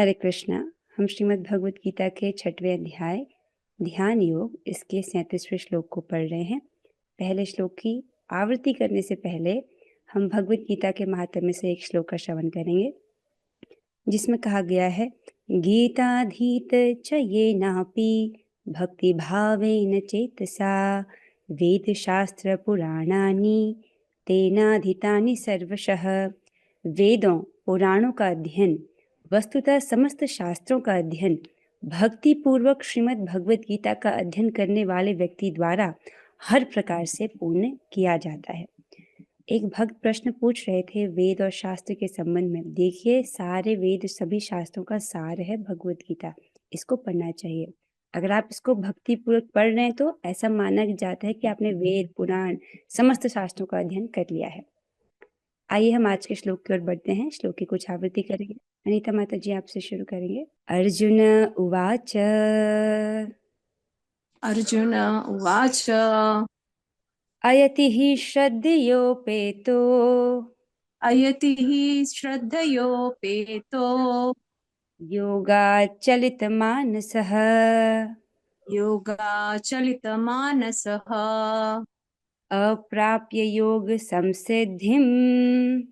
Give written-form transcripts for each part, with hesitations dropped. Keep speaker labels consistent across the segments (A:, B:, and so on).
A: हरे कृष्णा। हम श्रीमद् भगवत गीता के 6वें अध्याय ध्यान योग इसके 37वें श्लोक को पढ़ रहे हैं। पहले श्लोक की आवृत्ति करने से पहले हम भगवत गीता के महात्म्य से एक श्लोक का श्रवण करेंगे, जिसमें कहा गया है, गीताधीत च ये नापि भक्ति भावेन चेतसा वेद शास्त्र पुराणानि तेनाधीतानि सर्वशः। वेदों पुराणों का अध्ययन, वस्तुतः समस्त शास्त्रों का अध्ययन, भक्ति पूर्वक श्रीमद् भगवत गीता का अध्ययन करने वाले व्यक्ति द्वारा हर प्रकार से पूर्ण किया जाता है। एक भक्त प्रश्न पूछ रहे थे वेद और शास्त्र के संबंध में। देखिए, सारे वेद सभी शास्त्रों का सार है भगवत गीता, इसको पढ़ना चाहिए। अगर आप इसको भक्ति पूर्वक पढ़ रहे हैं तो ऐसा माना जाता है कि आपने वेद पुराण समस्त शास्त्रों का अध्ययन कर लिया है। आइए हम आज के श्लोक की ओर बढ़ते हैं। श्लोक की कुछ आवृत्ति करेंगे। अनीता माता जी आपसे शुरू करेंगे। अर्जुन उवाच
B: अर्जुन उवाच
A: अयति हि श्रद्धयोपेतो
B: अयति हि श्रद्धयोपेतो
A: योगाचलितमानसः
B: योगाचलितमानसः
A: अप्राप्य योग संसिद्धिम्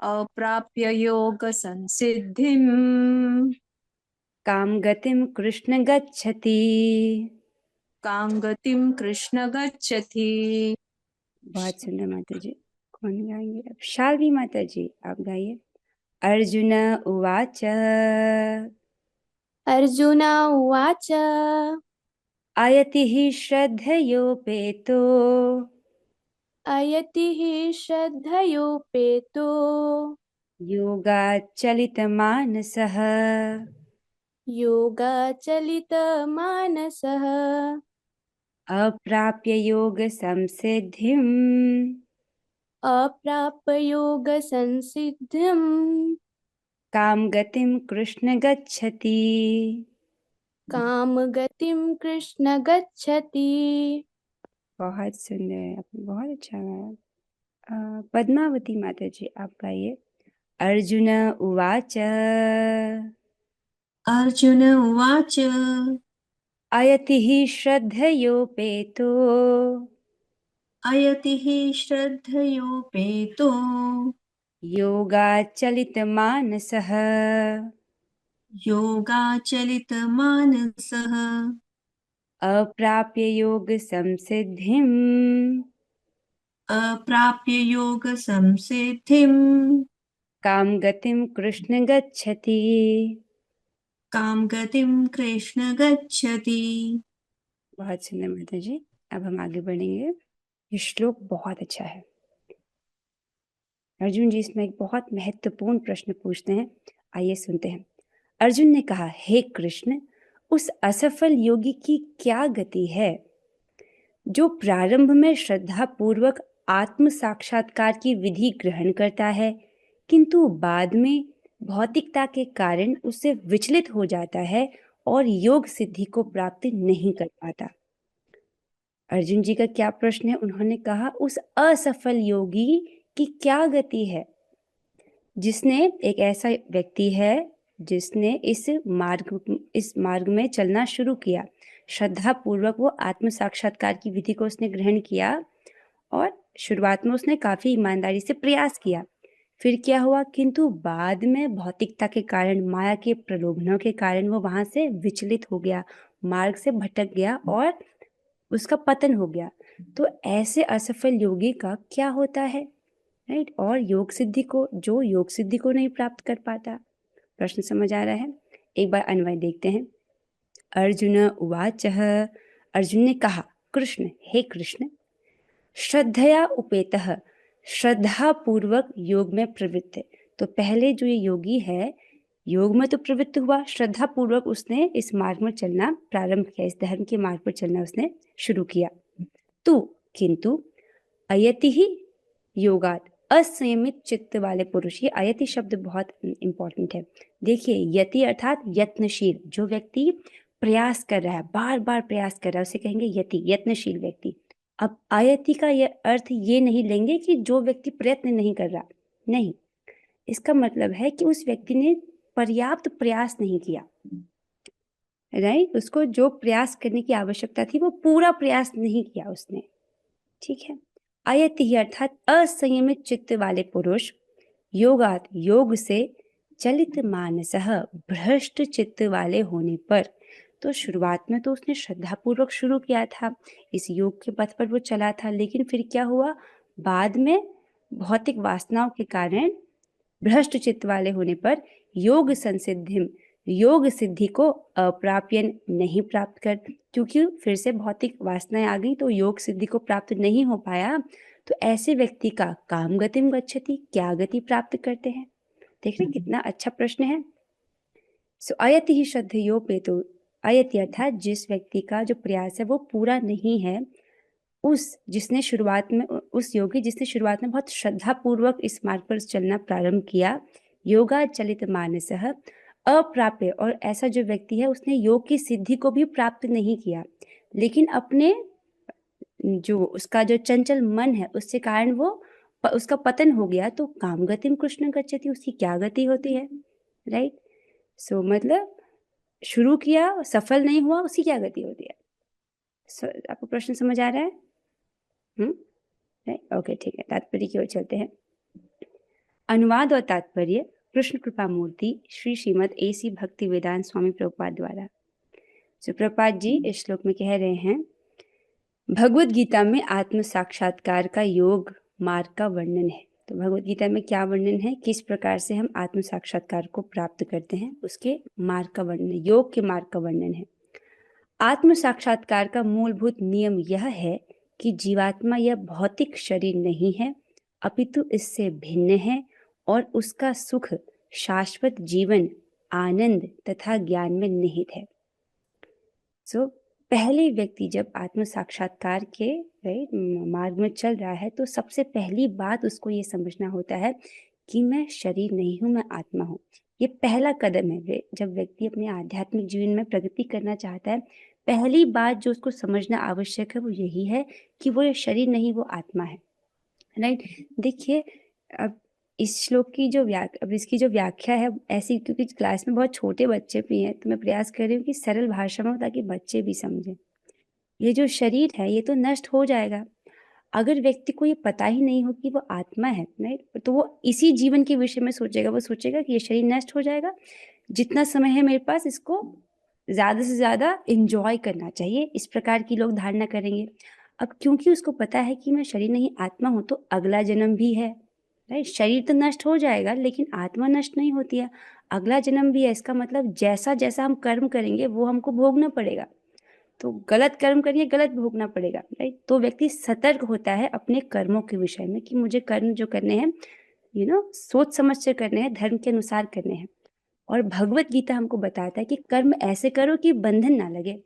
B: अप्राप्य योग संसिद्धिम्
A: काम गतिम कृष्ण गच्छति।
B: कां गतिं कृष्ण गच्छति।
A: बहुत सुंदर माता जी। कौन गाएंगे अब? शाल्वी माता जी आप गाइए। अर्जुन उवाच
C: अर्जुन उवाच
A: अयति हि श्रद्धयोपेतो
C: अयति हि श्रद्धयोपेतो
A: योगाचलितमानसः
C: योगाचलितमानसः
A: अप्राप्य योग संसिद्धिम्
C: अप्राप्य योग संसिद्धिम्
A: काम गतिम कृष्ण गच्छति।
C: काम गतिम कृष्ण गच्छति।
A: बहुत सुंदर, आपने बहुत अच्छा गाया। पद्मावती माता जी आप गाइए। अर्जुन उवाच
D: अर्जुन उवाच
A: अयति हि श्रद्धयोपेतो
D: अयति हि श्रद्धयोपेतो
A: योगाचलितमानसः
D: योगाचलितमानसः
A: अप्राप्य योग संसिद्धिम्
D: अप्राप्य योग संसिद्धिम्
A: काम गतिम कृष्ण गच्छति।
D: काम गतिं कृष्ण गच्छति।
A: बहुत सुंदर माता जी। अब हम आगे बढ़ेंगे। ये श्लोक बहुत अच्छा है। अर्जुन जी इसमें एक बहुत महत्वपूर्ण प्रश्न पूछते हैं। आइए सुनते हैं। अर्जुन ने कहा, हे कृष्ण, उस असफल योगी की क्या गति है जो प्रारंभ में श्रद्धा पूर्वक आत्म साक्षात्कार की विधि ग्रहण करता है, किंतु बाद में भौतिकता के कारण उससे विचलित हो जाता है और योग सिद्धि को प्राप्त नहीं कर पाता। अर्जुन जी का क्या प्रश्न है? उन्होंने कहा, उस असफल योगी की क्या गति है। जिसने एक ऐसा व्यक्ति है जिसने इस मार्ग में चलना शुरू किया, श्रद्धा पूर्वक वो आत्म साक्षात्कार की विधि को उसने ग्रहण किया और शुरुआत में उसने काफी ईमानदारी से प्रयास किया। फिर क्या हुआ? किंतु बाद में भौतिकता के कारण, माया के प्रलोभनों के कारण वो वहां से विचलित हो गया, मार्ग से भटक गया और उसका पतन हो गया। तो ऐसे असफल योगी का क्या होता है, राइट? और योग सिद्धि को, जो योग सिद्धि को नहीं प्राप्त कर पाता। प्रश्न समझ आ रहा है? एक बार अन्वय देखते हैं। अर्जुन उवाच, अर्जुन ने कहा, कृष्ण, हे कृष्ण, श्रद्धया उपेतः, श्रद्धा पूर्वक योग में प्रवृत्त है। तो पहले जो ये योगी है, योग में तो प्रवृत्त हुआ, श्रद्धा पूर्वक उसने इस मार्ग में चलना प्रारंभ किया, इस धर्म के मार्ग पर चलना उसने शुरू किया। तो किंतु अयति ही योगात, असंयमित चित्त वाले पुरुष। ये अयति शब्द बहुत इंपॉर्टेंट है। देखिए, यति अर्थात यत्नशील, जो व्यक्ति प्रयास कर रहा है, बार बार प्रयास कर रहा है, उसे कहेंगे यति, यत्नशील व्यक्ति। अब अयति का यह अर्थ ये नहीं लेंगे कि जो व्यक्ति प्रयत्न नहीं कर रहा, नहीं। इसका मतलब है कि उस व्यक्ति ने पर्याप्त प्रयास नहीं किया, राइट। उसको जो प्रयास करने की आवश्यकता थी वो पूरा प्रयास नहीं किया उसने, ठीक है। अयति ही अर्थात असंयमित चित्त वाले पुरुष, योगात योग से, चलित मानसः भ्रष्ट चित्त वाले होने पर। तो शुरुआत में तो उसने श्रद्धापूर्वक शुरू किया था, इस योग के पथ पर वो चला था, लेकिन फिर क्या हुआ, बाद में भौतिक वासनाओं के कारण भ्रष्ट चित्त वाले होने पर योग संसिद्धिम, योग सिद्धि को अप्राप्यन, नहीं प्राप्त कर, क्योंकि फिर से भौतिक वासनाएं आ गई तो योग सिद्धि को प्राप्त नहीं हो पाया। तो ऐसे व्यक्ति का काम गतिम गच्छति, क्या गति प्राप्त करते हैं। देख रहे कितना अच्छा प्रश्न है। सो अयति ही श्रद्धयोपेतो, अयति अर्थात जिस व्यक्ति का जो प्रयास है वो पूरा नहीं है, जिसने शुरुआत में, उस योगी जिसने शुरुआत में बहुत श्रद्धा पूर्वक इस मार्ग पर चलना प्रारंभ किया, योगा चलित मानसः अप्राप्य, और ऐसा जो व्यक्ति है उसने योग की सिद्धि को भी प्राप्त नहीं किया, लेकिन अपने जो उसका जो चंचल मन है उसके कारण वो उसका पतन हो गया, तो काम गतिम कृष्ण गच्छति, उसकी क्या गति होती है, राइट। सो मतलब शुरू किया, सफल नहीं हुआ, उसकी क्या गति होती है। आपको प्रश्न समझ आ रहा है? ओके, ठीक है, तात्पर्य की ओर चलते हैं। अनुवाद और तात्पर्य कृष्ण कृपा मूर्ति श्री श्रीमद AC भक्ति वेदांत स्वामी प्रभुपाद द्वारा। सो प्रभुपाद जी इस श्लोक में कह रहे हैं, भगवत गीता में आत्म साक्षात्कार का योग मार्ग का वर्णन है। तो भगवत गीता में क्या वर्णन है, किस प्रकार से हम आत्म साक्षात्कार को प्राप्त करते हैं, उसके मार्ग का वर्णन है, योग के मार्ग का वर्णन है। आत्म साक्षात्कार का मूलभूत नियम यह है कि जीवात्मा यह भौतिक शरीर नहीं है, अपितु इससे भिन्न है और उसका सुख शाश्वत जीवन, आनंद तथा ज्ञान में निहित है। सो पहले व्यक्ति जब आत्म साक्षात्कार के मार्ग में चल रहा है तो सबसे पहली बात उसको ये समझना होता है कि मैं शरीर नहीं हूँ, मैं आत्मा हूँ। ये पहला कदम है। जब व्यक्ति अपने आध्यात्मिक जीवन में प्रगति करना चाहता है, पहली बात जो उसको समझना आवश्यक है वो यही है कि वो ये शरीर नहीं, वो आत्मा है, राइट। देखिए अब इस श्लोक की जो अब इसकी जो व्याख्या है ऐसी, क्योंकि क्लास में बहुत छोटे बच्चे भी हैं तो मैं प्रयास कर रही हूँ कि सरल भाषा में हो ताकि बच्चे भी समझें। ये जो शरीर है ये तो नष्ट हो जाएगा। अगर व्यक्ति को ये पता ही नहीं हो कि वो आत्मा है, राइट, तो वो इसी जीवन के विषय में सोचेगा। वो सोचेगा कि ये शरीर नष्ट हो जाएगा, जितना समय है मेरे पास इसको ज़्यादा से ज़्यादा इंजॉय करना चाहिए, इस प्रकार की लोग धारणा करेंगे। अब क्योंकि उसको पता है कि मैं शरीर नहीं आत्मा हूँ, तो अगला जन्म भी है, राइट। शरीर तो नष्ट हो जाएगा लेकिन आत्मा नष्ट नहीं होती है, अगला जन्म भी है। इसका मतलब जैसा जैसा हम कर्म करेंगे वो हमको भोगना पड़ेगा। तो गलत कर्म करिए, गलत भोगना पड़ेगा, राइट। तो व्यक्ति सतर्क होता है अपने कर्मों के विषय में कि मुझे कर्म जो करने हैं सोच समझ से करने हैं, धर्म के अनुसार करने हैं। और भगवत गीता हमको बताता है कि कर्म ऐसे करो कि बंधन ना लगे,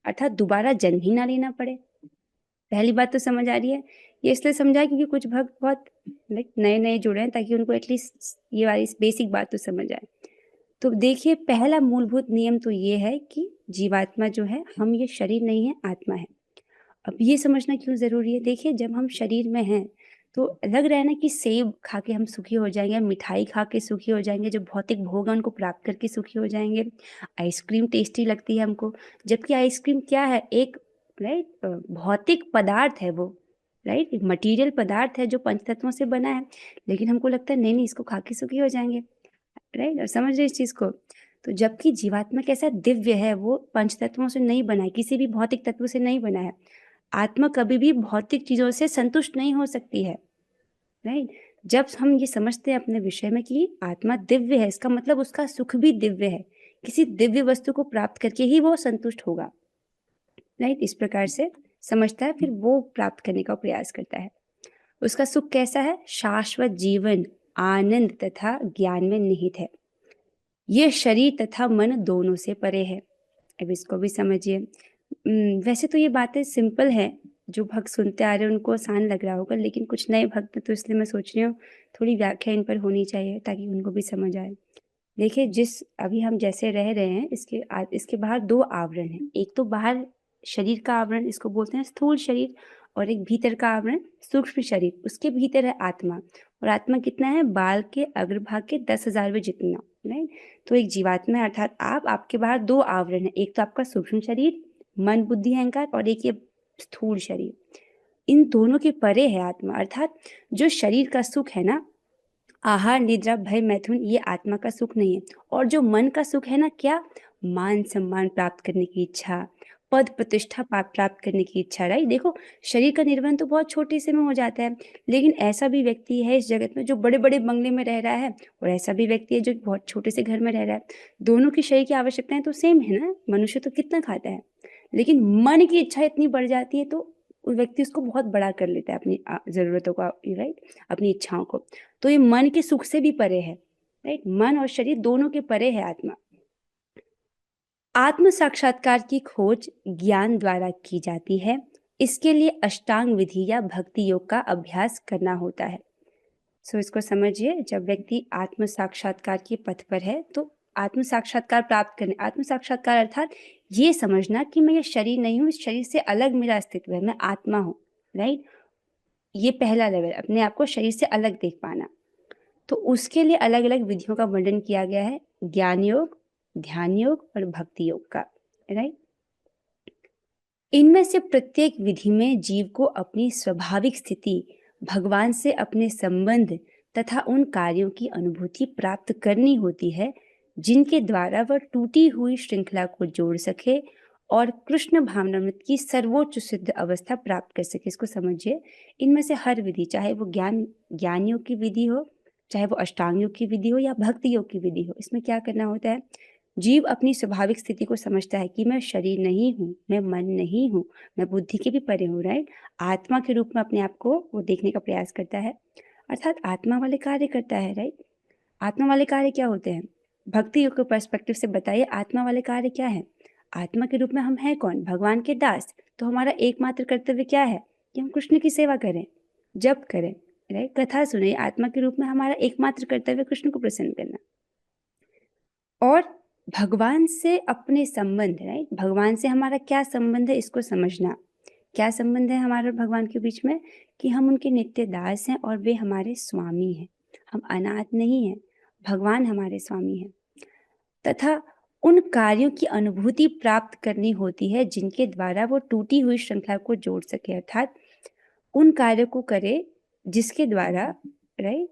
A: अर्थात दोबारा जन्म ही ना लेना पड़े। पहली बात तो समझ आ रही है। ये इसलिए समझा क्योंकि कुछ भक्त बहुत नए नए जुड़े हैं, ताकि उनको एटलीस्ट ये वाली बेसिक बात तो समझ आए। तो देखिए पहला मूलभूत नियम तो ये है कि जीवात्मा जो है, हम ये शरीर नहीं है, आत्मा है। अब ये समझना क्यों जरूरी है, देखिए जब हम शरीर में हैं तो लग रहा है ना कि सेब खा के हम सुखी हो जाएंगे, मिठाई खा के सुखी हो जाएंगे, जो भौतिक भोग है उनको प्राप्त करके सुखी हो जाएंगे, आइसक्रीम टेस्टी लगती है हमको, जबकि आइसक्रीम क्या है, एक भौतिक पदार्थ है वो, राइट, एक मटीरियल पदार्थ है जो पंचतत्वों से बना है, लेकिन हमको लगता है नहीं नहीं इसको खा के सुखी हो जाएंगे, राइट। और समझ रहे इस चीज को। तो जबकि जीवात्मा कैसा दिव्य है, वो पंचतत्वों से नहीं बना है, किसी भी भौतिक तत्व से नहीं बना है। आत्मा कभी भी भौतिक चीजों से संतुष्ट नहीं हो सकती है, राइट। जब हम ये समझते हैं अपने विषय में कि आत्मा दिव्य है, इसका मतलब उसका सुख भी दिव्य है, किसी दिव्य वस्तु को प्राप्त करके ही वो संतुष्ट होगा, राइट। इस प्रकार से समझता है, फिर वो प्राप्त करने का प्रयास करता है। उसका सुख कैसा है, शाश्वत जीवन, आनंद तथा ज्ञान में निहित है। ये शरीर तथा मन दोनों से परे है। अब इसको भी समझिए। वैसे तो ये बातें सिंपल हैं, जो भक्त सुनते आ रहे हैं उनको आसान लग रहा होगा, लेकिन कुछ नए भक्त हैं तो इसलिए मैं सोच रही हूँ थोड़ी व्याख्या इन पर होनी चाहिए ताकि उनको भी समझ आए। देखिए जिस अभी हम जैसे रह रहे हैं, इसके बाहर दो आवरण हैं। एक तो बाहर शरीर का आवरण, इसको बोलते हैं स्थूल शरीर, और एक भीतर का आवरण सूक्ष्म शरीर, उसके भीतर है आत्मा। और आत्मा कितना है, बाल के अग्रभाग के 10,000वें जितना, राइट। तो एक जीवात्मा है, अर्थात आपके बाहर दो आवरण है, एक तो आपका सूक्ष्म शरीर मन बुद्धि अहंकार और एक ये स्थूल शरीर। इन दोनों के परे है आत्मा, अर्थात जो शरीर का सुख है ना, आहार निद्रा भय मैथुन, ये आत्मा का सुख नहीं है। और जो मन का सुख है ना, क्या, मान सम्मान प्राप्त करने की इच्छा, पद प्रतिष्ठा प्राप्त करने की इच्छा, राइट। देखो शरीर का निर्वहन तो बहुत छोटे से में हो जाता है, लेकिन ऐसा भी व्यक्ति है इस जगत में जो बड़े बड़े बंगले में रह रहा है, और ऐसा भी व्यक्ति है जो बहुत छोटे से घर में रह रहा है। दोनों की शरीर की आवश्यकताएं तो सेम है ना, मनुष्य तो कितना खाता है, लेकिन मन की इच्छा इतनी बढ़ जाती है तो वो व्यक्ति उसको बहुत बड़ा कर लेता है, अपनी जरूरतों का, राइट, अपनी इच्छाओं को। तो ये मन के सुख से भी परे है, राइट। मन और शरीर दोनों के परे है आत्मा। आत्म साक्षात्कार की खोज ज्ञान द्वारा की जाती है। इसके लिए अष्टांग विधि या भक्ति योग का अभ्यास करना होता है। सो इसको समझिए, जब व्यक्ति आत्म साक्षात्कार के पथ पर है तो आत्म साक्षात्कार प्राप्त करने, आत्म साक्षात्कार अर्थात ये समझना कि मैं ये शरीर नहीं हूँ, इस शरीर से अलग मेरा अस्तित्व है, मैं आत्मा हूँ, राइट। ये पहला लेवल, अपने आप को शरीर से अलग देख पाना। तो उसके लिए अलग अलग विधियों का वर्णन किया गया है, ज्ञान योग, ध्यान योग और भक्ति योग का, राइट। इनमें से प्रत्येक विधि में जीव को अपनी स्वाभाविक स्थिति, भगवान से अपने संबंध तथा उन कार्यों की अनुभूति प्राप्त करनी होती है जिनके द्वारा वह टूटी हुई श्रृंखला को जोड़ सके और कृष्ण भावनामृत की सर्वोच्च सिद्ध अवस्था प्राप्त कर सके। इसको समझिए, इनमें से हर विधि, चाहे वो ज्ञान योग की विधि हो, चाहे वो अष्टांग योग की विधि हो या भक्ति योग की विधि हो, इसमें क्या करना होता है, जीव अपनी स्वाभाविक स्थिति को समझता है कि मैं शरीर नहीं हूँ, मैं मन नहीं हूँ, मैं बुद्धि के भी परे हूँ, राइट। आत्मा के रूप में अपने आप को वो देखने का प्रयास करता है, अर्थात आत्मा वाले कार्य करता है, राइट। आत्मा वाले कार्य क्या होते हैं, भक्ति योग के पर्सपेक्टिव से बताइए, आत्मा वाले कार्य क्या है। आत्मा के रूप में हम हैं कौन, भगवान के दास। तो हमारा एकमात्र कर्तव्य क्या है कि हम कृष्ण की सेवा करें, जप करें, राइट, कथा सुने। आत्मा के रूप में हमारा एकमात्र कर्तव्य कृष्ण को प्रसन्न करना और भगवान से अपने संबंध, राइट, भगवान से हमारा क्या संबंध है इसको समझना। क्या संबंध है हमारे और भगवान के बीच में, कि हम उनके नित्य दास हैं और वे हमारे स्वामी हैं, हम अनाथ नहीं हैं, भगवान हमारे स्वामी हैं। तथा उन कार्यों की अनुभूति प्राप्त करनी होती है जिनके द्वारा वो टूटी हुई श्रृंखला को जोड़ सके, अर्थात उन कार्यों को करे जिसके द्वारा, राइट,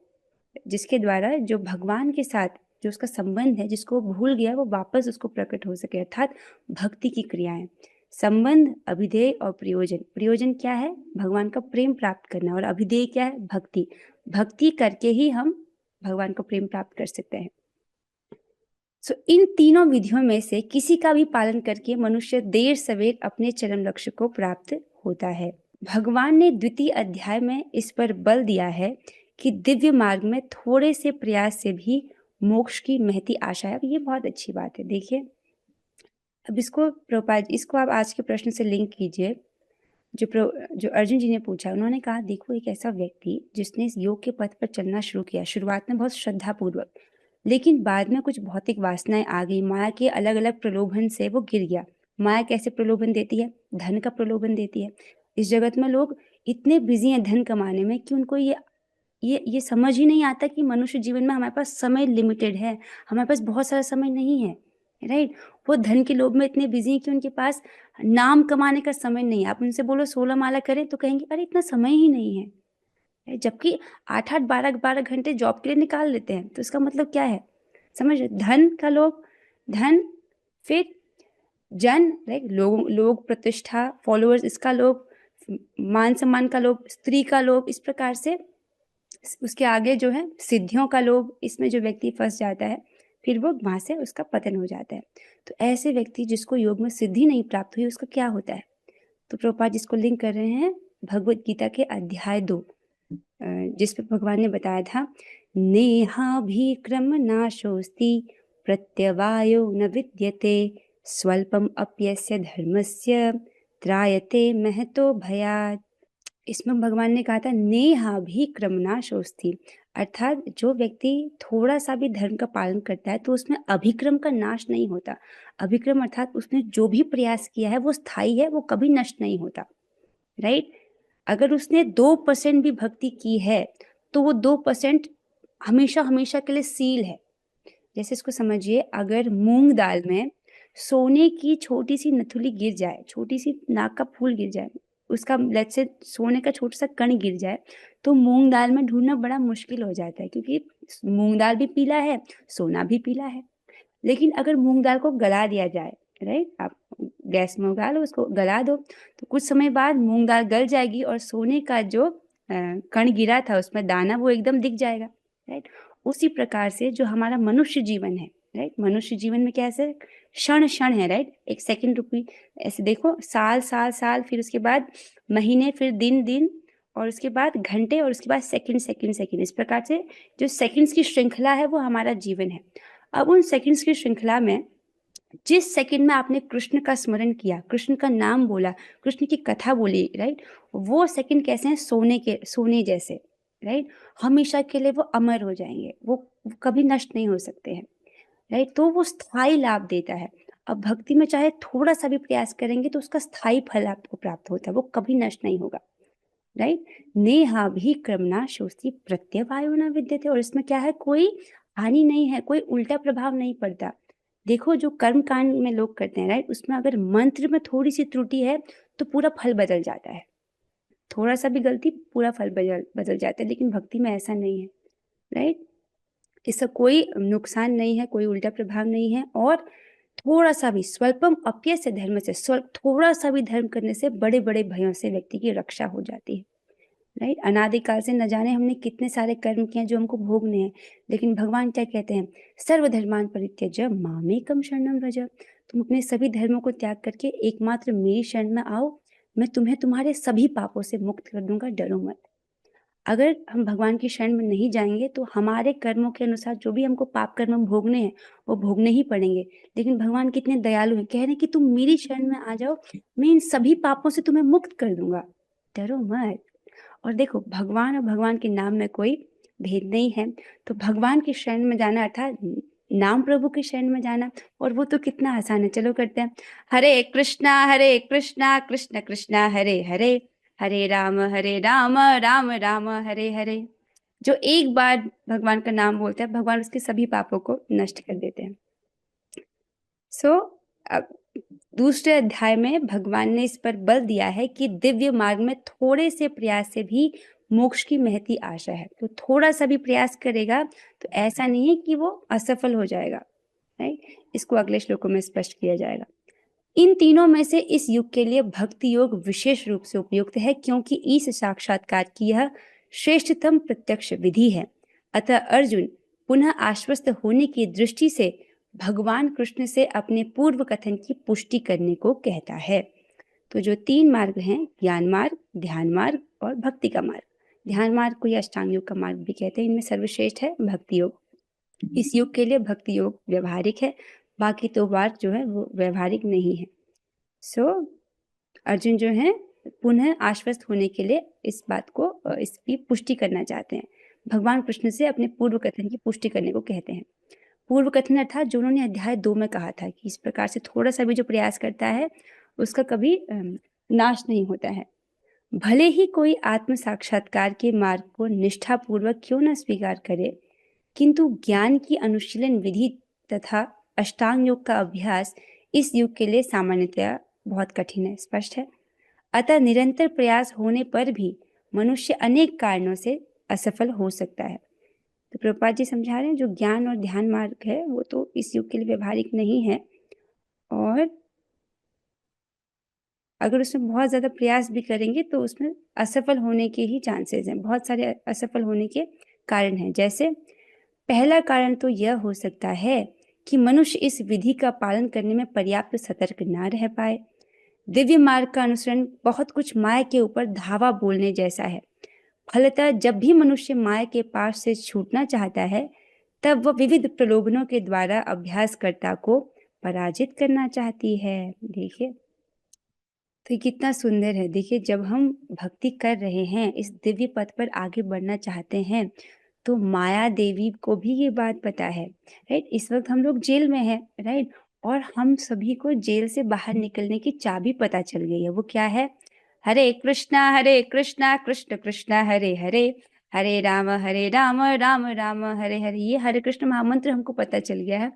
A: जिसके द्वारा जो भगवान के साथ जो उसका संबंध है, जिसको वो भूल गया, वो वापस उसको प्रकट हो सके, अर्थात भक्ति की क्रियाएं। संबंध, अभिधेय और प्रयोजन। प्रयोजन क्या है, भगवान का प्रेम प्राप्त करना, और अभिधेय क्या है, भक्ति। भक्ति करके ही हम भगवान को प्रेम प्राप्त कर सकते हैं। सो इन तीनों विधियों में से किसी का भी पालन करके मनुष्य देर सवेर अपने चरम लक्ष्य को प्राप्त होता है। भगवान ने द्वितीय अध्याय में इस पर बल दिया है कि दिव्य मार्ग में थोड़े से प्रयास से भी मोक्ष की महती आशा है। ये बहुत अच्छी बात है। देखिए, अब इसको प्रभुपाद, इसको आप आज के प्रश्न से लिंक कीजिए। जो अर्जुन जी ने पूछा, उन्होंने कहा देखो, एक ऐसा व्यक्ति जिसने इस योग के पथ पर चलना शुरू किया, शुरुआत में बहुत श्रद्धा पूर्वक, लेकिन बाद में कुछ भौतिक वासनाएं आ गई, माया के अलग अलग प्रलोभन से वो गिर गया। माया कैसे प्रलोभन देती है, धन का प्रलोभन देती है। इस जगत में लोग इतने बिजी हैं धन कमाने में कि उनको ये समझ ही नहीं आता कि मनुष्य जीवन में हमारे पास समय लिमिटेड है, हमारे पास बहुत सारा समय नहीं है, राइट। वो धन के लोभ में इतने बिजी हैं कि उनके पास नाम कमाने का समय नहीं है। आप उनसे बोलो 16 माला करें तो कहेंगे अरे इतना समय ही नहीं है, जबकि 8-8 12-12 घंटे जॉब के लिए निकाल लेते हैं। तो इसका मतलब क्या है, समझ, धन का लोभ, धन, फिर जन, राइट, लोग प्रतिष्ठा, फॉलोअर्स, इसका लोभ, मान सम्मान का लोभ, स्त्री का लोभ, इस प्रकार से उसके आगे जो है सिद्धियों का लोभ, इसमें जो व्यक्ति फंस जाता है फिर वो वहां से उसका पतन हो जाता है। तो ऐसे व्यक्ति जिसको योग में सिद्धि नहीं प्राप्त हुई, उसका क्या होता है। तो प्रभुपाद जिसको लिंक कर रहे हैं भगवत गीता के अध्याय 2, जिस पर भगवान ने बताया था, नेहाभिक्रम नाशोस्ति प्रत्यवायो न विद्यते स्वल्पम अप्यस्य धर्मस्य त्रायते महतो भयात्। इसमें भगवान ने कहा था नेहाभिक्रम नाशोस्ति, अर्थात जो व्यक्ति थोड़ा सा भी धर्म का पालन करता है तो उसमें अभिक्रम का नाश नहीं होता। अभिक्रम अर्थात उसने जो भी प्रयास किया है वो स्थायी है, वो कभी नष्ट नहीं होता, राइट। अगर उसने 2% भी भक्ति की है तो वो 2% हमेशा हमेशा के लिए सील है। जैसे इसको समझिए, अगर मूंग दाल में सोने की छोटी सी नथुली गिर जाए, छोटी सी नाक का फूल गिर जाए, उसका लेट्स से सोने का छोटा सा कण गिर जाए, तो मूंग दाल में ढूंढना बड़ा मुश्किल हो जाता है, क्योंकि मूंग दाल भी पीला है, सोना भी पीला है। लेकिन अगर मूंग दाल को गला दिया जाए, राइट, आप गैस में उगा लो, उसको गला दो, तो कुछ समय बाद मूंग दाल गल जाएगी और सोने का जो कण गिरा था उसमें दाना, वो एकदम दिख जाएगा, राइट। उसी प्रकार से जो हमारा मनुष्य जीवन है, राइट, मनुष्य जीवन में कैसे क्षण क्षण है, राइट, एक सेकंड रुपी, ऐसे देखो, साल साल साल, फिर उसके बाद महीने, फिर दिन दिन, और उसके बाद घंटे, और उसके बाद सेकंड सेकंड सेकंड, इस प्रकार से जो सेकंड्स की श्रृंखला है वो हमारा जीवन है। अब उन सेकंड्स की श्रृंखला में जिस सेकंड में आपने कृष्ण का स्मरण किया, कृष्ण का नाम बोला, कृष्ण की कथा बोली, राइट, वो सेकंड कैसे हैं, सोने जैसे, राइट, हमेशा के लिए वो अमर हो जाएंगे, वो कभी नष्ट नहीं हो सकते हैं, राइट। तो वो स्थायी लाभ देता है। अब भक्ति में चाहे थोड़ा सा भी प्रयास करेंगे तो उसका स्थायी फल आपको प्राप्त होता है, वो कभी नष्ट नहीं होगा, राइट। नेहा भी क्रमना शोस्ति प्रत्यवायो न विद्यते, और इसमें क्या है, कोई हानि नहीं है, कोई उल्टा प्रभाव नहीं पड़ता। देखो, जो कर्म कांड में लोग करते हैं, राइट, उसमें अगर मंत्र में थोड़ी सी त्रुटि है तो पूरा फल बदल जाता है, थोड़ा सा भी गलती, पूरा फल बदल जाता है। लेकिन भक्ति में ऐसा नहीं है, राइट, इसका कोई नुकसान नहीं है, कोई उल्टा प्रभाव नहीं है। और थोड़ा सा भी, स्वल्पम अप्यस्य धर्म से, थोड़ा सा भी धर्म करने से बड़े बड़े भयों से व्यक्ति की रक्षा हो जाती है, राइट। अनादिकाल से न जाने हमने कितने सारे कर्म किए हैं जो हमको भोगने हैं, लेकिन भगवान क्या कहते हैं, सर्वधर्मान परित्यज्य मामेकम शरणम व्रज, तुम अपने सभी धर्मों को त्याग करके एकमात्र मेरी शरण में आओ, मैं तुम्हें तुम्हारे सभी पापों से मुक्त कर दूंगा, डरो मत। अगर हम भगवान की शरण में नहीं जाएंगे तो हमारे कर्मों के अनुसार जो भी हमको पाप कर्म भोगने हैं वो भोगने ही पड़ेंगे। लेकिन भगवान कितने दयालु हैं, कह रहे हैं कि तुम मेरी शरण में आ जाओ, मैं इन सभी पापों से तुम्हें मुक्त कर दूंगा, डरो मत। और देखो, भगवान और भगवान के नाम में कोई भेद नहीं है, तो भगवान की शरण में जाना अर्थात नाम प्रभु की शरण में जाना, और वो तो कितना आसान है। चलो करते हैं, हरे कृष्णा कृष्ण कृष्णा हरे हरे, हरे राम राम राम हरे हरे। जो एक बार भगवान का नाम बोलता है, भगवान उसके सभी पापों को नष्ट कर देते हैं। अब दूसरे अध्याय में भगवान ने इस पर बल दिया है कि दिव्य मार्ग में थोड़े से प्रयास से भी मोक्ष की महती आशा है। तो थोड़ा सा भी प्रयास करेगा तो ऐसा नहीं है कि वो असफल हो जाएगा, राइट। इसको अगले श्लोकों में स्पष्ट किया जाएगा। इन तीनों में से इस युग के लिए भक्ति योग विशेष रूप से उपयुक्त है, क्योंकि इस साक्षात्कार की यह श्रेष्ठतम प्रत्यक्ष विधि है। अतः अर्जुन पुनः आश्वस्त होने की दृष्टि से भगवान कृष्ण से अपने पूर्व कथन की पुष्टि करने को कहता है। तो जो तीन मार्ग हैं, ज्ञान मार्ग, ध्यान मार्ग और भक्ति का मार्ग, ध्यान मार्ग को या अष्टांग योग का मार्ग भी कहते हैं, इनमें सर्वश्रेष्ठ है भक्ति योग। इस युग के लिए भक्ति योग व्यवहारिक है, बाकी तो बात जो है वो व्यवहारिक नहीं है। अर्जुन जो है पुनः आश्वस्त होने के लिए इस बात को, इसकी पुष्टि करना चाहते हैं, भगवान कृष्ण से अपने पूर्व कथन की पुष्टि करने को कहते हैं। पूर्व कथन अर्थात जो उन्होंने अध्याय 2 में कहा था कि इस प्रकार से थोड़ा सा भी जो प्रयास करता है उसका कभी नाश नहीं होता है। भले ही कोई आत्म साक्षात्कार के मार्ग को निष्ठा पूर्वक क्यों न स्वीकार करे, किंतु ज्ञान की अनुशीलन विधि तथा अष्टांग योग का अभ्यास इस युग के लिए सामान्यतया बहुत कठिन है, स्पष्ट है। अतः निरंतर प्रयास होने पर भी मनुष्य अनेक कारणों से असफल हो सकता है। तो प्रभुपाद जी समझा रहे हैं जो ज्ञान और ध्यान मार्ग है वो तो इस युग के लिए व्यवहारिक नहीं है, और अगर उसमें बहुत ज्यादा प्रयास भी करेंगे तो उसमें असफल होने के ही चांसेस हैं, बहुत सारे असफल होने के कारण हैं। जैसे पहला कारण तो यह हो सकता है कि मनुष्य इस विधि का पालन करने में पर्याप्त सतर्क ना रह पाए। दिव्य मार्ग का अनुसरण बहुत कुछ माया के ऊपर धावा बोलने जैसा है। फलतः जब भी मनुष्य माया के पास से छूटना चाहता है तब वह विविध प्रलोभनों के द्वारा अभ्यासकर्ता को पराजित करना चाहती है। देखिए, तो ये कितना सुंदर है। देखिए, जब हम भक्ति कर रहे हैं, इस दिव्य पथ पर आगे बढ़ना चाहते हैं, तो माया देवी को भी ये बात पता है, राइट। इस वक्त हम लोग जेल में हैं, राइट, और हम सभी को जेल से बाहर निकलने की चाबी पता चल गई है। वो क्या है, हरे कृष्णा कृष्ण कृष्ण हरे हरे, हरे राम राम राम हरे हरे। ये हरे कृष्ण महामंत्र हमको पता चल गया है,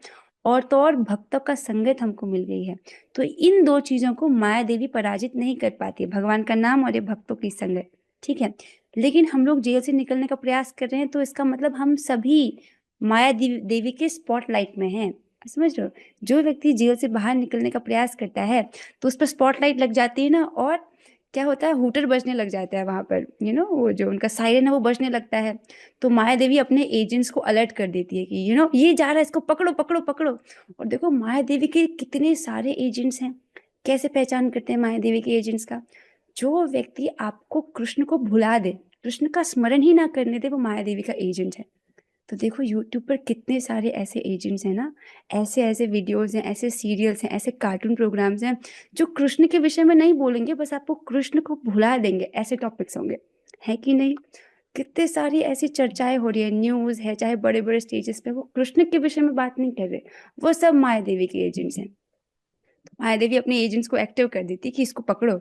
A: और तो और भक्तों का संगत हमको मिल गई है। तो इन दो चीजों को माया देवी पराजित नहीं कर पाती, भगवान का नाम और ये भक्तों की संगत। ठीक है, लेकिन हम लोग जेल से निकलने का प्रयास कर रहे हैं, तो इसका मतलब हम सभी माया देवी के स्पॉटलाइट में हैं। समझ रहे हो? जो व्यक्ति जेल से बाहर निकलने का प्रयास करता है तो उस पर स्पॉटलाइट लग जाती है ना, और क्या होता है, हूटर बजने लग जाता है वहां पर, वो जो उनका सायरन है वो बजने लगता है। तो माया देवी अपने एजेंट्स को अलर्ट कर देती है कि ये जा रहा है, इसको पकड़ो पकड़ो पकड़ो। और देखो माया देवी के कितने सारे एजेंट्स हैं। कैसे पहचान करते हैं माया देवी के एजेंट्स का? जो व्यक्ति आपको कृष्ण को भुला दे, कृष्ण का स्मरण ही ना करने दे, वो माया देवी का एजेंट है। तो देखो यूट्यूब पर कितने सारे ऐसे एजेंट्स हैं ना, ऐसे ऐसे वीडियोस हैं, ऐसे सीरियल्स हैं, ऐसे कार्टून प्रोग्राम्स हैं जो कृष्ण के विषय में नहीं बोलेंगे, बस आपको कृष्ण को भुला देंगे, ऐसे टॉपिक्स होंगे, है कि नहीं? कितने सारी ऐसी चर्चाएं हो रही है, न्यूज है, चाहे बड़े बड़े स्टेजेस पे, वो कृष्ण के विषय में बात नहीं कर रहे, वो सब माया देवी के एजेंट्स हैं। माया देवी अपने एजेंट्स को एक्टिव कर देती है कि इसको पकड़ो,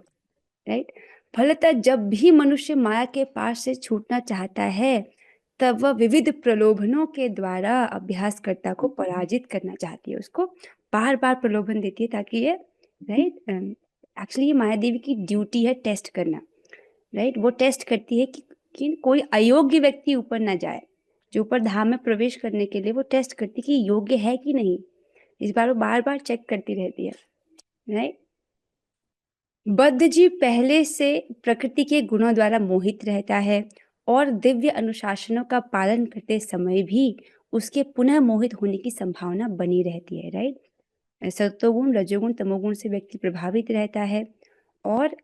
A: राइट? फलतः जब भी मनुष्य माया के पास से छूटना चाहता है, तब वह विविध प्रलोभनों के द्वारा अभ्यासकर्ता को पराजित करना चाहती है, उसको बार बार प्रलोभन देती है ताकि ये, राइट, एक्चुअली ये माया देवी की ड्यूटी है टेस्ट करना, राइट? वो टेस्ट करती है कि कोई अयोग्य व्यक्ति ऊपर ना जाए। जो ऊपर धाम में प्रवेश करने के लिए वो टेस्ट करती है कि योग्य है कि नहीं। इस बार वो बार बार चेक करती रहती है, राइट? बद्ध जीव पहले से प्रकृति के गुणों द्वारा मोहित रहता है, और दिव्य अनुशासनों का पालन करते समय भी उसके पुनः मोहित होने की संभावना बनी रहती है, राइट? सत्वगुण रजोगुण तमोगुण से व्यक्ति प्रभावित रहता है, और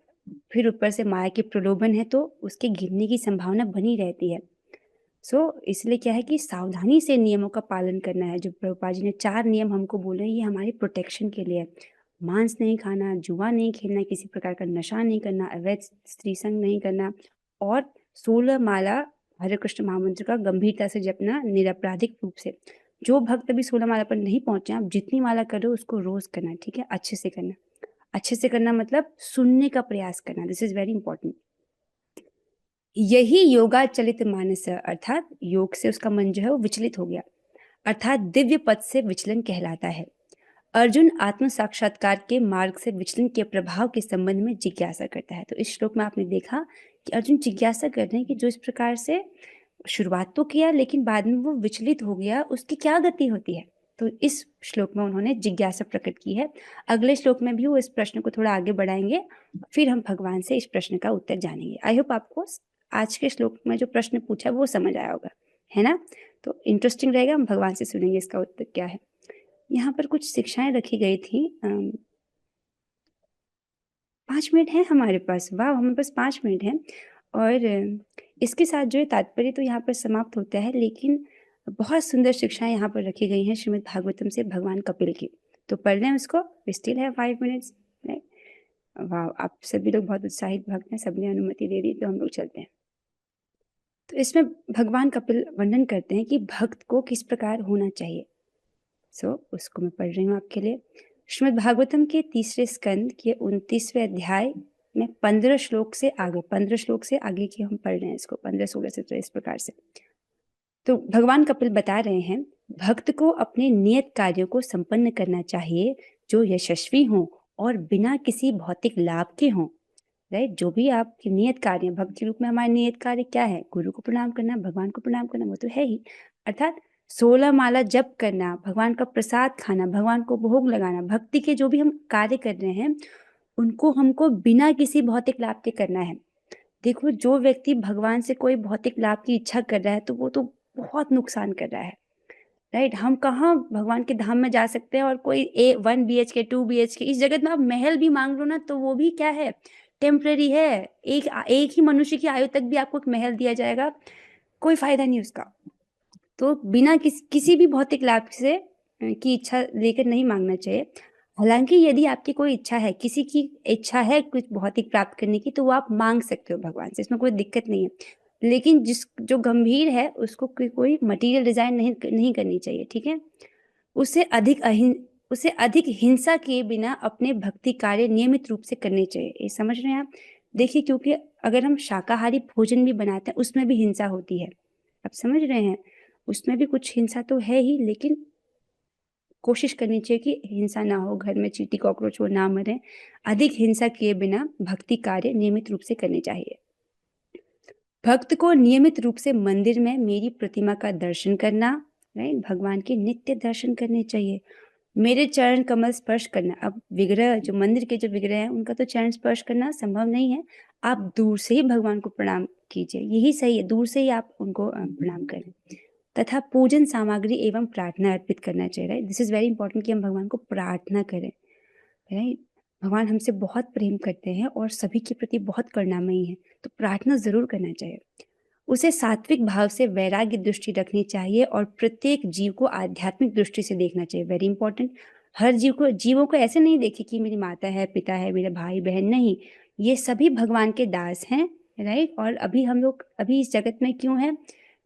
A: फिर ऊपर से माया के प्रलोभन है तो उसके गिरने की संभावना बनी रहती है। इसलिए क्या है कि सावधानी से नियमों का पालन करना है। जो प्रभुपाद जी ने 4 नियम हमको बोले हैं, ये हमारी प्रोटेक्शन के लिए है। मांस नहीं खाना, जुआ नहीं खेलना, किसी प्रकार का नशा नहीं करना, अवैध स्त्री संग नहीं करना, और 16 माला हरे कृष्ण महामंत्र का गंभीरता से जपना निरपराधिक रूप से। जो भक्त अभी 16 माला पर नहीं पहुंचे, आप जितनी माला कर रहे हो उसको रोज करना, ठीक है? अच्छे से करना। अच्छे से करना मतलब सुनने का प्रयास करना, दिस इज वेरी इंपॉर्टेंट। यही योगाचलित मानस, अर्थात योग से उसका मन जो है वो विचलित हो गया, अर्थात दिव्य पद से विचलन कहलाता है। अर्जुन आत्म साक्षात्कार के मार्ग से विचलन के प्रभाव के संबंध में जिज्ञासा करता है। तो इस श्लोक में आपने देखा कि अर्जुन जिज्ञासा कर रहे हैं कि जो इस प्रकार से शुरुआत तो किया लेकिन बाद में वो विचलित हो गया, उसकी क्या गति होती है। तो इस श्लोक में उन्होंने जिज्ञासा प्रकट की है। अगले श्लोक में भी वो इस प्रश्न को थोड़ा आगे बढ़ाएंगे, फिर हम भगवान से इस प्रश्न का उत्तर जानेंगे। आई होप आपको आज के श्लोक में जो प्रश्न पूछा वो समझ आया होगा, है ना? तो इंटरेस्टिंग रहेगा, हम भगवान से सुनेंगे इसका उत्तर क्या है। यहाँ पर कुछ शिक्षाएं रखी गई थी। 5 मिनट है हमारे पास, वाह, हमारे पास 5 मिनट है। और इसके साथ जो है तात्पर्य तो यहाँ पर समाप्त होता है, लेकिन बहुत सुंदर शिक्षाएं यहाँ पर रखी गई हैं श्रीमद् भागवतम से भगवान कपिल की। तो पढ़ लें उसको, स्टिल है 5 मिनट्स। वाह, आप सभी लोग बहुत उत्साहित भक्त हैं, सबने अनुमति दे दी, तो हम लोग चलते हैं। तो इसमें भगवान कपिल वर्णन करते हैं कि भक्त को किस प्रकार होना चाहिए। उसको मैं पढ़ रही हूँ आपके लिए। श्रीमद् भागवतम के 3 स्कंद के 29वें अध्याय में 15 श्लोक से आगे की हम पढ़ रहे हैं इसको, 15, 16, 17 इस प्रकार से। तो भगवान कपिल बता रहे हैं, भक्त को अपने नियत कार्यों को संपन्न करना चाहिए जो यशस्वी हों और बिना किसी भौतिक लाभ के हों, राइट? जो भी आपके नियत कार्य, भक्त के रूप में हमारे नियत कार्य क्या है? गुरु को प्रणाम करना, भगवान को प्रणाम करना, वो तो है ही। अर्थात 16 माला जप करना, भगवान का प्रसाद खाना, भगवान को भोग लगाना, भक्ति के जो भी हम कार्य कर रहे हैं उनको हमको बिना किसी भौतिक लाभ के करना है। देखो, जो व्यक्ति भगवान से कोई भौतिक लाभ की इच्छा कर रहा है तो वो तो बहुत नुकसान कर रहा है, राइट? हम कहाँ भगवान के धाम में जा सकते हैं और कोई 1 BHK 2 BHK, इस जगत में आप महल भी मांग लो ना तो वो भी क्या है? टेम्पररी है। एक ही मनुष्य की आयु तक भी आपको एक महल दिया जाएगा, कोई फायदा नहीं उसका। तो बिना किसी भी भौतिक लाभ से की इच्छा लेकर नहीं मांगना चाहिए। हालांकि यदि आपकी कोई इच्छा है, किसी की इच्छा है कुछ भौतिक प्राप्त करने की, तो वो आप मांग सकते हो भगवान से, इसमें कोई दिक्कत नहीं है। लेकिन जो गंभीर है उसको कोई मटेरियल डिजाइन नहीं करनी चाहिए, ठीक है? उससे अधिक हिंसा किए बिना अपने भक्ति कार्य नियमित रूप से करने चाहिए। ये समझ रहे हैं आप? देखिए, क्योंकि अगर हम शाकाहारी भोजन भी बनाते हैं उसमें भी हिंसा होती है, आप समझ रहे हैं, उसमें भी कुछ हिंसा तो है ही, लेकिन कोशिश करनी चाहिए कि हिंसा ना हो, घर में चींटी कॉकरोच वो ना मरे। अधिक हिंसा किए बिना भक्ति कार्य नियमित रूप से करने चाहिए। भक्त को नियमित रूप से मंदिर में मेरी प्रतिमा का दर्शन करना, राइट, भगवान के नित्य दर्शन करने चाहिए, मेरे चरण कमल स्पर्श करना। अब विग्रह, जो मंदिर के जो विग्रह हैं उनका तो चरण स्पर्श करना संभव नहीं है, आप दूर से ही भगवान को प्रणाम कीजिए, यही सही है, दूर से ही आप उनको प्रणाम करें। तथा पूजन सामग्री एवं प्रार्थना अर्पित करना चाहिए, right, this is very important कि हम भगवान को प्रार्थना करें, राइट। भगवान हमसे बहुत प्रेम करते हैं और सभी के प्रति बहुत करुणामयी है, तो प्रार्थना जरूर करना चाहिए। उसे सात्विक भाव से वैराग्य दृष्टि रखनी चाहिए और प्रत्येक जीव को आध्यात्मिक दृष्टि से देखना चाहिए, वेरी इंपॉर्टेंट। हर जीवों को ऐसे नहीं देखे कि मेरी माता है, पिता है, मेरे भाई बहन, नहीं, ये सभी भगवान के दास हैं, राइट। और अभी हम लोग अभी इस जगत में क्यों हैं,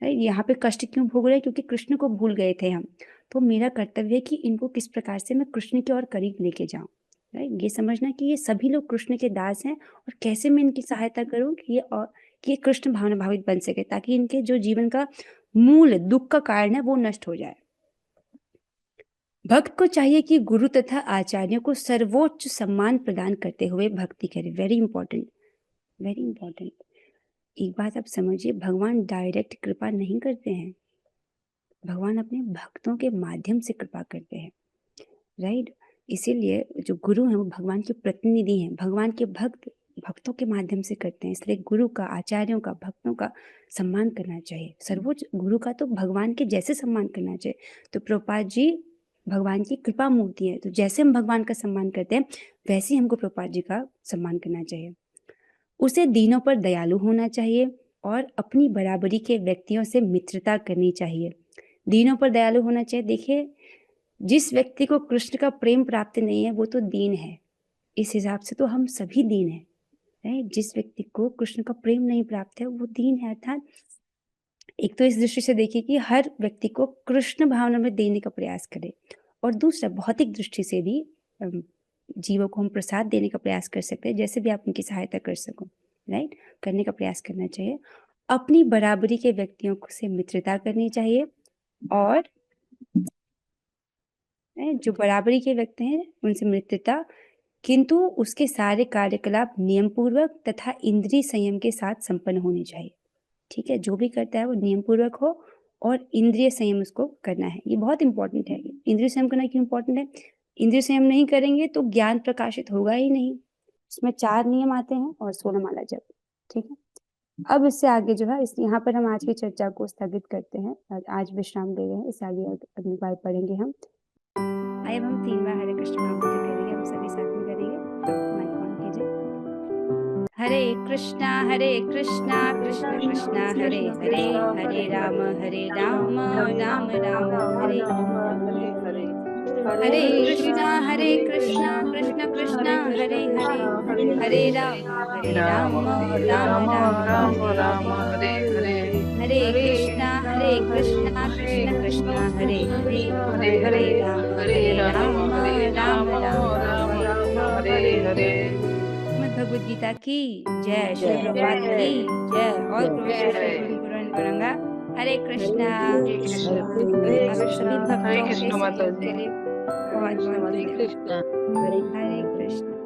A: राइट, यहाँ पे कष्ट क्यों भोग रहे हैं, क्योंकि कृष्ण को भूल गए थे हम। तो मेरा कर्तव्य है कि इनको किस प्रकार से मैं कृष्ण की ओर करीब लेके जाऊँ, राइट। ये समझना कि ये सभी लोग कृष्ण के दास हैं और कैसे मैं इनकी सहायता करूँ कि ये कृष्ण भावना भावित बन सके, ताकि इनके जो जीवन का मूल दुख का कारण है वो नष्ट हो जाए। भक्त को चाहिए कि गुरु तथा आचार्यों को सर्वोच्च सम्मान प्रदान करते हुए भक्ति करे, वेरी इंपॉर्टेंट, वेरी इंपॉर्टेंट। एक बात आप समझिए, भगवान डायरेक्ट कृपा नहीं करते हैं, भगवान अपने भक्तों के माध्यम से कृपा करते हैं, राइट। इसीलिए जो गुरु हैं वो भगवान के प्रतिनिधि हैं, भगवान के भक्तों के माध्यम से करते हैं, इसलिए गुरु का, आचार्यों का, भक्तों का सम्मान करना चाहिए। सर्वोच्च गुरु का तो भगवान के जैसे सम्मान करना चाहिए। तो प्रभुपाद जी भगवान की कृपा मूर्ति है, तो जैसे हम भगवान का सम्मान करते हैं वैसे ही हमको प्रभुपाद जी का सम्मान करना चाहिए। उसे दीनों पर दयालु होना चाहिए और अपनी बराबरी के व्यक्तियों से मित्रता करनी चाहिए। दीनों पर दयालु होना चाहिए, देखिए जिस व्यक्ति को कृष्ण का प्रेम प्राप्त नहीं है वो तो दीन है, इस हिसाब से तो हम सभी दीन हैं, राइट। जिस व्यक्ति को कृष्ण का प्रेम नहीं प्राप्त है वो दीन है। अर्थात एक तो इस दृष्टि से देखिए कि हर व्यक्ति को कृष्ण भावना में देने का प्रयास करे, और दूसरा भौतिक दृष्टि से भी जीवों को हम प्रसाद देने का प्रयास कर सकते हैं, जैसे भी आप उनकी सहायता कर सको, राइट, करने का प्रयास करना चाहिए। अपनी बराबरी के व्यक्तियों से मित्रता करनी चाहिए, और जो बराबरी के व्यक्ति हैं उनसे मित्रता, किंतु उसके सारे कार्यकलाप नियम पूर्वक तथा इंद्रिय संयम के साथ संपन्न होने चाहिए, ठीक है। जो भी करता है वो नियम पूर्वक हो और इंद्रिय संयम उसको करना है, ये बहुत इंपॉर्टेंट है। इंद्रिय संयम करना क्यों इंपॉर्टेंट है, इंद्रिय संयम नहीं करेंगे तो ज्ञान प्रकाशित होगा ही नहीं। इसमें 4 नियम आते हैं और 16 माला जप, ठीक है। अब इससे आगे जो है, इस यहाँ पर हम आज की चर्चा को स्थगित करते हैं, आज विश्राम दे रहे हैं, इससे आगे अगली बार पढ़ेंगे हम। आइए अब हम 3 बार हरे कृष्ण महामंत्र करेंगे, हम सभी साथ में करेंगे, माइक ऑन कीजिए। हरे कृष्णा कृष्ण कृष्णा हरे हरे, हरे राम राम राम हरे हरे, हरे कृष्णा कृष्ण कृष्णा हरे हरे, हरे राम राम राम हरे हरे, हरे कृष्णा कृष्ण कृष्णा हरे हरे, हरे राम राम हरे हरे। भगवद गीता की जय, श्री प्रभुपाद की जय, ऑल गौरंगा। हरे कृष्णा। सभी भक्तों के सहयोग के लिए बहुत बहुत धन्यवाद। हरे कृष्ण।